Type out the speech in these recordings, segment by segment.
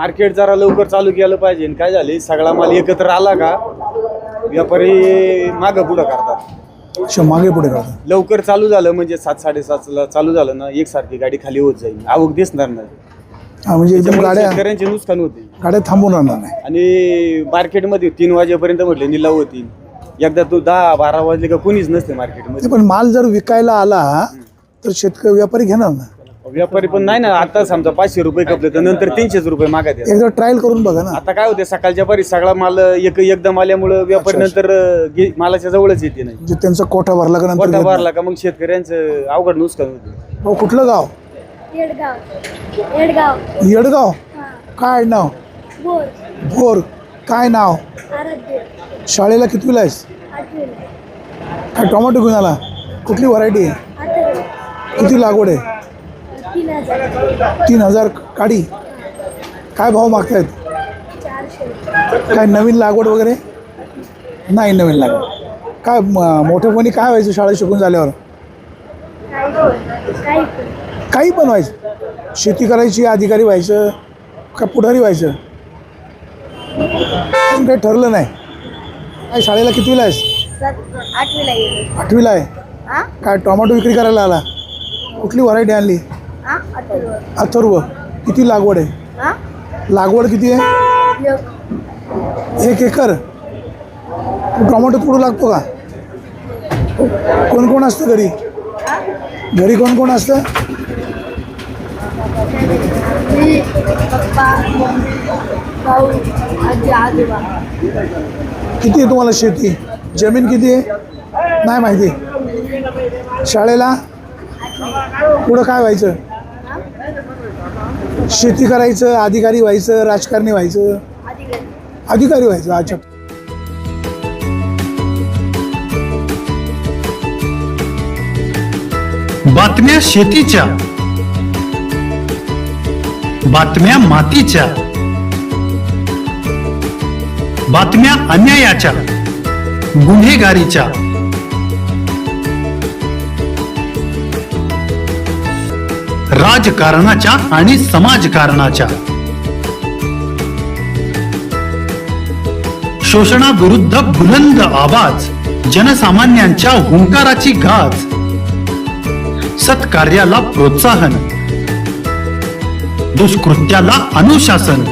Market जरा लवकर चालू केलं पाहिजे. काय झाले, सगळा माल एकत्र आला का व्यापारी मागं पुढं करतात. अच्छा, मागे पुढे करतात. लवकर चालू झालं म्हणजे 7-7:30ला चालू झालं ना, एकसारखी गाडी खाली होत जाईल, आवक दिसणार नाही. हा, म्हणजे एकदम गाड्या शेतकऱ्यांचे नुकसान होते. गाड्या थांबून राहणार नाही. आणि मार्केटमध्ये 3 वाजेपर्यंत म्हटले निलाव होतील. एकदा तो 10-12 वाजले का कोणीच नसते मार्केटमध्ये. पण माल जर विकायला आला तर शेतकरी व्यापारी घेणार ना. व्यापारी पण नाही ना. आता समजा 500 रुपये कपले तर नंतर 300 रुपये मागायचे. एकदा ट्रायल करून बघा ना. आता काय होते, सकाळच्या पारी सगळा माल एकदम आल्यामुळे व्यापारी नंतर मालाच्या जवळच येते नाही. म्हणजे त्यांचा कोठा भरला का नंतर कोठा भरला का मग शेतकऱ्यांचं अवघड नुकसान होते. हो, कुठलं गाव? येडगाव. काय नाव? भोर. काय नाव? शाळेला कितवीला आहेस? काय टोमॅटो घेऊन आला? कुठली व्हरायटी आहे? किती लागवड आहे? 3,000 काडी. काय भाव मागतायत? काय नवीन लागवड वगैरे नाही? नवीन लागवड काय मोठेपणी काय व्हायचं शाळेत शिकून झाल्यावर? काही पण व्हायचं. शेती करायची, अधिकारी व्हायचं का पुढारी व्हायचं? पण काही ठरलं नाही. काय शाळेला कितवीला आहेस? 8वीला आहे. काय टोमॅटो विक्री करायला आला? कुठली व्हरायटी आणली? अथर्व. किती लागवड आहे? लागवड किती आहे? 1 एकर. टोमॅटो तोडू लागतो का? कोण कोण असतं घरी? घरी कोण कोण असतं? किती आहे तुम्हाला शेती? जमीन किती आहे? नाही माहिती. शाळेला पुढं काय व्हायचं? शेती करायचं, अधिकारी व्हायचं, राजकारणी व्हायचं? अधिकारी व्हायचं. अच्छा. बातम्या शेतीच्या, बातम्या मातीच्या, बातम्या अन्यायाच्या, गुन्हेगारीच्या, राजकारणाच्या आणि समाजकारणाच्या, शोषणाविरुद्ध बुलंद आवाज, जनसामान्यांच्या हुंकाराची गाज, सत्कार्याला प्रोत्साहन, दुष्कृत्याला अनुशासन,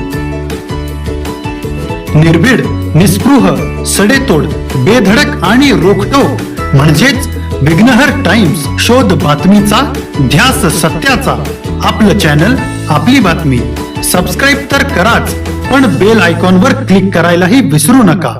निर्भीड, निस्पृह, सडेतोड, बेधडक आणि रोखटोक म्हणजेच विघ्नहर टाइम्स. शोध बातमीचा, ध्यास सत्याचा. आपलं चॅनल, आपली बातमी. सबस्क्राईब तर कराच, पण बेल आयकॉनवर क्लिक करायलाही विसरू नका.